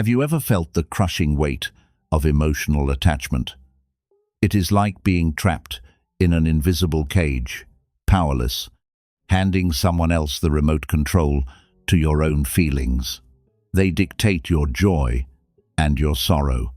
Have you ever felt the crushing weight of emotional attachment? It is like being trapped in an invisible cage, powerless, handing someone else the remote control to your own feelings. They dictate your joy and your sorrow.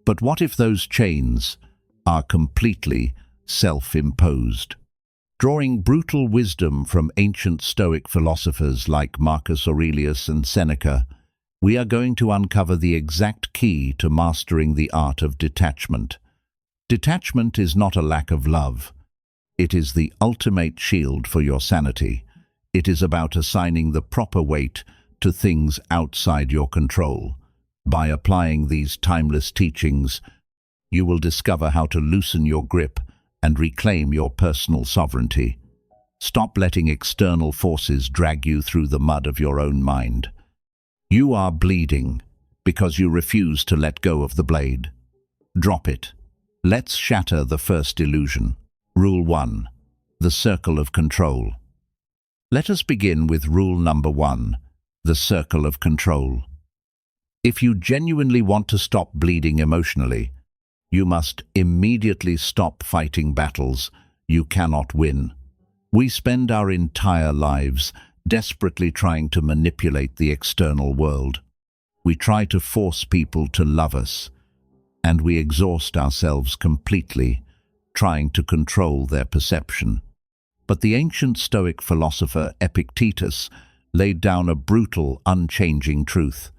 But what if those chains are completely self-imposed? Drawing brutal wisdom from ancient Stoic philosophers like Marcus Aurelius and Seneca, we are going to uncover the exact key to mastering the art of detachment. Detachment is not a lack of love. It is the ultimate shield for your sanity. It is about assigning the proper weight to things outside your control. By applying these timeless teachings, you will discover how to loosen your grip and reclaim your personal sovereignty. Stop letting external forces drag you through the mud of your own mind. You are bleeding because you refuse to let go of the blade. Drop it. Let's shatter the first illusion. Rule 1. The circle of control. Let us begin with rule number 1, the circle of control. If you genuinely want to stop bleeding emotionally, you must immediately stop fighting battles you cannot win. We spend our entire lives desperately trying to manipulate the external world. We try to force people to love us, and we exhaust ourselves completely trying to control their perception. But the ancient Stoic philosopher Epictetus laid down a brutal, unchanging truth.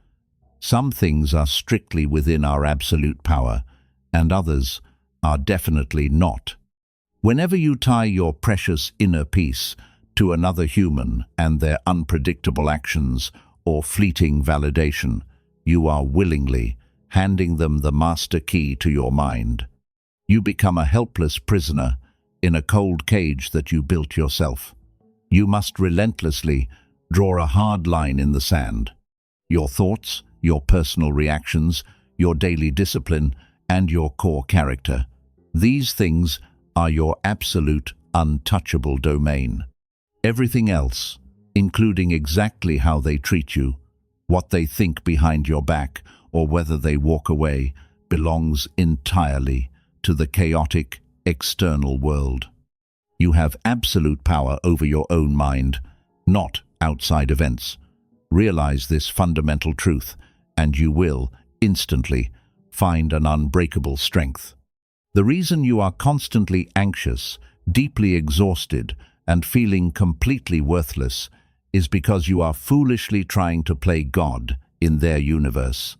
Some things are strictly within our absolute power, and others are definitely not. Whenever you tie your precious inner peace to another human and their unpredictable actions or fleeting validation, you are willingly handing them the master key to your mind. You become a helpless prisoner in a cold cage that you built yourself. You must relentlessly draw a hard line in the sand. Your thoughts, your personal reactions, your daily discipline, and your core character. These things are your absolute, untouchable domain. Everything else, including exactly how they treat you, what they think behind your back, or whether they walk away, belongs entirely to the chaotic, external world. You have absolute power over your own mind, not outside events. Realize this fundamental truth, and you will, instantly, find an unbreakable strength. The reason you are constantly anxious, deeply exhausted, and feeling completely worthless is because you are foolishly trying to play God in their universe.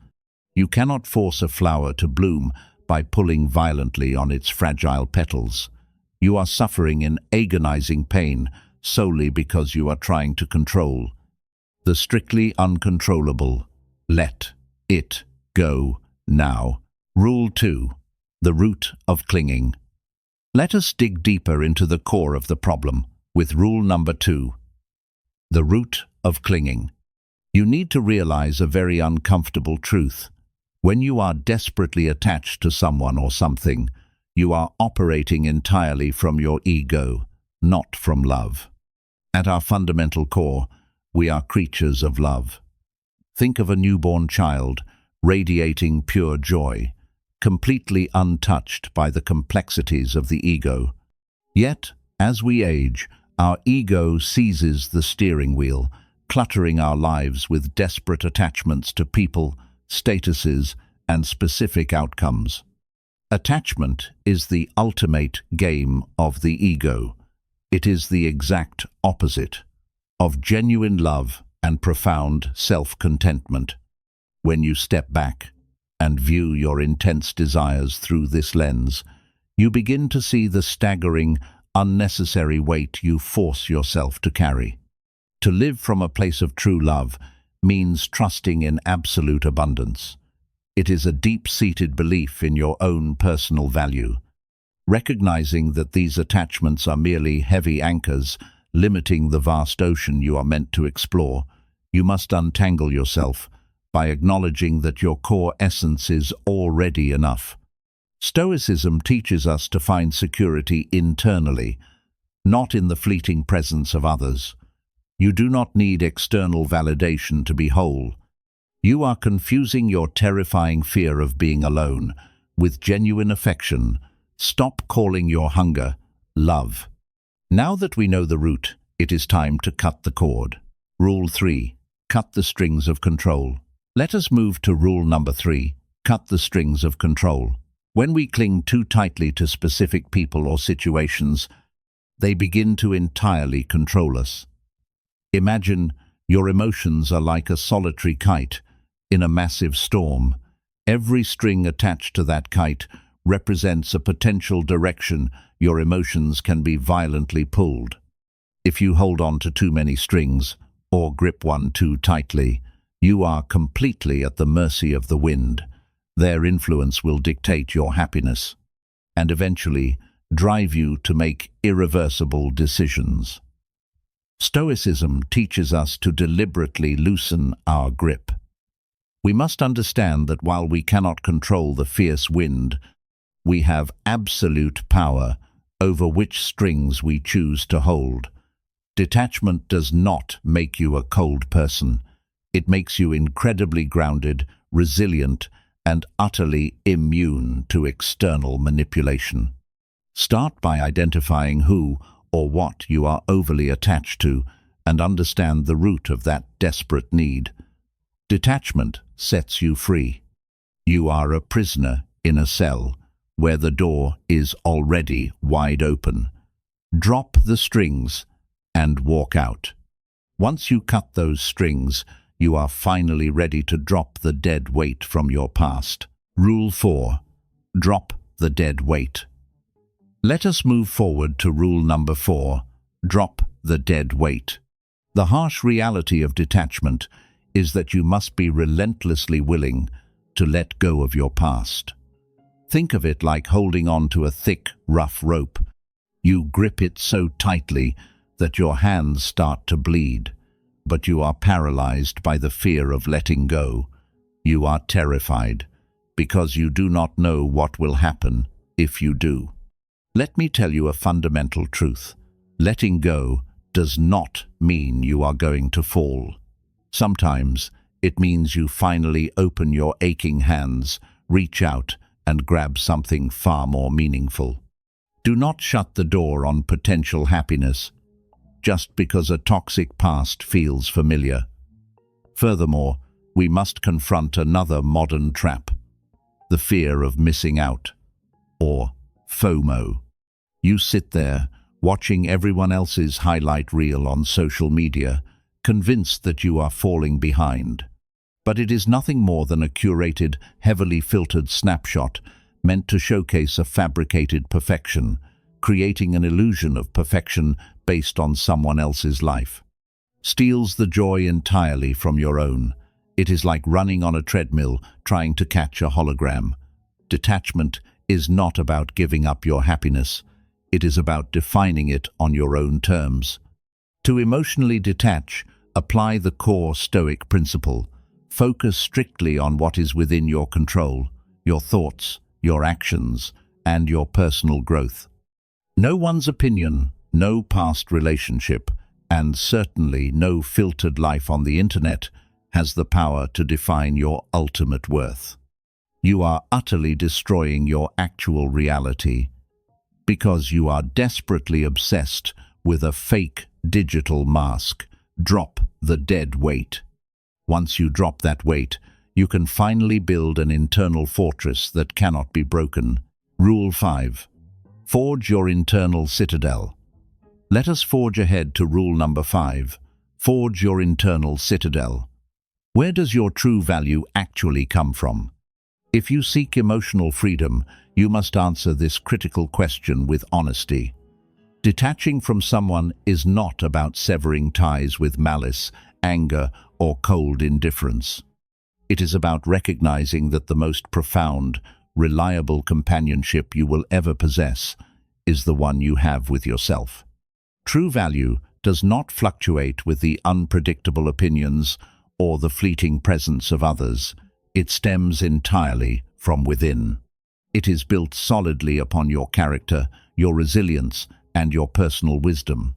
You cannot force a flower to bloom by pulling violently on its fragile petals. You are suffering in agonizing pain solely because you are trying to control the strictly uncontrollable. Let it go now. Rule 2. The root of clinging. Let us dig deeper into the core of the problem with rule number 2. The root of clinging. You need to realize a very uncomfortable truth. When you are desperately attached to someone or something, you are operating entirely from your ego, not from love. At our fundamental core, we are creatures of love. Think of a newborn child radiating pure joy, completely untouched by the complexities of the ego. Yet, as we age, our ego seizes the steering wheel, cluttering our lives with desperate attachments to people, statuses, and specific outcomes. Attachment is the ultimate game of the ego. It is the exact opposite of genuine love and profound self-contentment. When you step back and view your intense desires through this lens, you begin to see the staggering, unnecessary weight you force yourself to carry. To live from a place of true love means trusting in absolute abundance. It is a deep-seated belief in your own personal value. Recognizing that these attachments are merely heavy anchors limiting the vast ocean you are meant to explore, you must untangle yourself by acknowledging that your core essence is already enough. Stoicism teaches us to find security internally, not in the fleeting presence of others. You do not need external validation to be whole. You are confusing your terrifying fear of being alone with genuine affection. Stop calling your hunger love. Now that we know the root, it is time to cut the cord. Rule 3. Cut the strings of control. Let us move to rule number 3. Cut the strings of control. When we cling too tightly to specific people or situations, they begin to entirely control us. Imagine your emotions are like a solitary kite in a massive storm. Every string attached to that kite represents a potential direction your emotions can be violently pulled. If you hold on to too many strings or grip one too tightly, you are completely at the mercy of the wind. Their influence will dictate your happiness and eventually drive you to make irreversible decisions. Stoicism teaches us to deliberately loosen our grip. We must understand that while we cannot control the fierce wind, we have absolute power over which strings we choose to hold. Detachment does not make you a cold person. It makes you incredibly grounded, resilient, and utterly immune to external manipulation. Start by identifying who or what you are overly attached to and understand the root of that desperate need. Detachment sets you free. You are a prisoner in a cell where the door is already wide open. Drop the strings and walk out. Once you cut those strings, you are finally ready to drop the dead weight from your past. Rule 4. Drop the dead weight. Let us move forward to rule number 4. Drop the dead weight. The harsh reality of detachment is that you must be relentlessly willing to let go of your past. Think of it like holding on to a thick, rough rope. You grip it so tightly that your hands start to bleed, but you are paralyzed by the fear of letting go. You are terrified because you do not know what will happen if you do. Let me tell you a fundamental truth. Letting go does not mean you are going to fall. Sometimes it means you finally open your aching hands, reach out, and grab something far more meaningful. Do not shut the door on potential happiness just because a toxic past feels familiar. Furthermore, we must confront another modern trap: the fear of missing out, or FOMO. You sit there, watching everyone else's highlight reel on social media, convinced that you are falling behind. But it is nothing more than a curated, heavily filtered snapshot meant to showcase a fabricated perfection, creating an illusion of perfection based on someone else's life. Steals the joy entirely from your own. It is like running on a treadmill trying to catch a hologram. Detachment is not about giving up your happiness. It is about defining it on your own terms. To emotionally detach, apply the core Stoic principle. Focus strictly on what is within your control, your thoughts, your actions, and your personal growth. No one's opinion, no past relationship, and certainly no filtered life on the internet has the power to define your ultimate worth. You are utterly destroying your actual reality because you are desperately obsessed with a fake digital mask. Drop the dead weight. Once you drop that weight, you can finally build an internal fortress that cannot be broken. Rule 5. Forge your internal citadel. Let us forge ahead to rule number 5. Forge your internal citadel. Where does your true value actually come from? If you seek emotional freedom, you must answer this critical question with honesty. Detaching from someone is not about severing ties with malice, anger, or cold indifference. It is about recognizing that the most profound, reliable companionship you will ever possess is the one you have with yourself. True value does not fluctuate with the unpredictable opinions or the fleeting presence of others. It stems entirely from within. It is built solidly upon your character, your resilience, and your personal wisdom.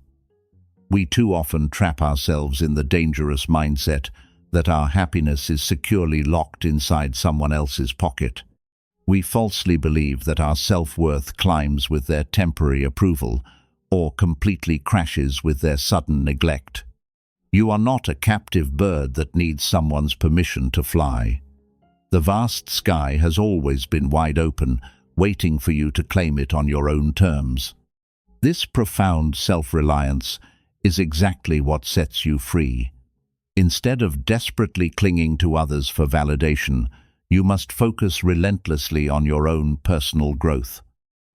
We too often trap ourselves in the dangerous mindset that our happiness is securely locked inside someone else's pocket. We falsely believe that our self-worth climbs with their temporary approval or completely crashes with their sudden neglect. You are not a captive bird that needs someone's permission to fly. The vast sky has always been wide open, waiting for you to claim it on your own terms. This profound self-reliance is exactly what sets you free. Instead of desperately clinging to others for validation, you must focus relentlessly on your own personal growth.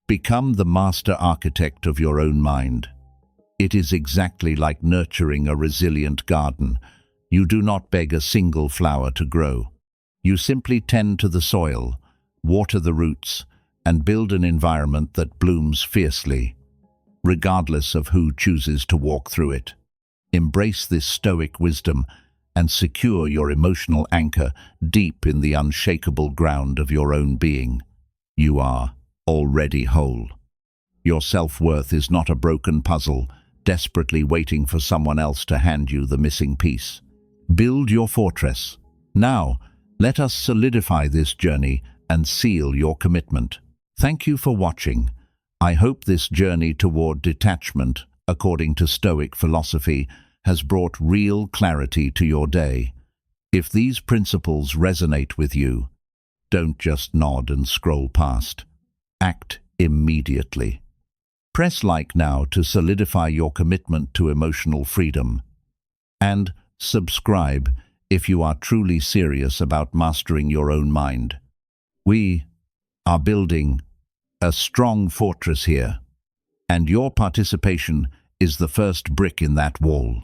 Become the master architect of your own mind. It is exactly like nurturing a resilient garden. You do not beg a single flower to grow. You simply tend to the soil, water the roots, and build an environment that blooms fiercely, regardless of who chooses to walk through it. Embrace this stoic wisdom and secure your emotional anchor deep in the unshakable ground of your own being. You are already whole. Your self-worth is not a broken puzzle, desperately waiting for someone else to hand you the missing piece. Build your fortress. Now, let us solidify this journey and seal your commitment. Thank you for watching. I hope this journey toward detachment, according to Stoic philosophy, has brought real clarity to your day. If these principles resonate with you, don't just nod and scroll past. Act immediately. Press like now to solidify your commitment to emotional freedom. And subscribe if you are truly serious about mastering your own mind. We are building a strong fortress here, and your participation is the first brick in that wall.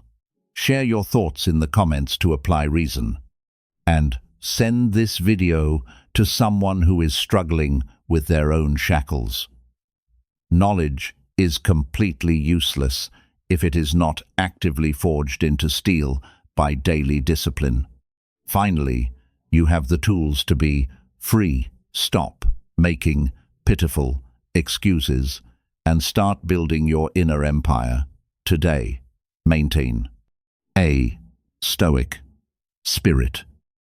Share your thoughts in the comments to apply reason. And send this video to someone who is struggling with their own shackles. Knowledge is completely useless if it is not actively forged into steel by daily discipline. Finally, you have the tools to be free. Stop making pitiful excuses and start building your inner empire today. Maintain a stoic spirit.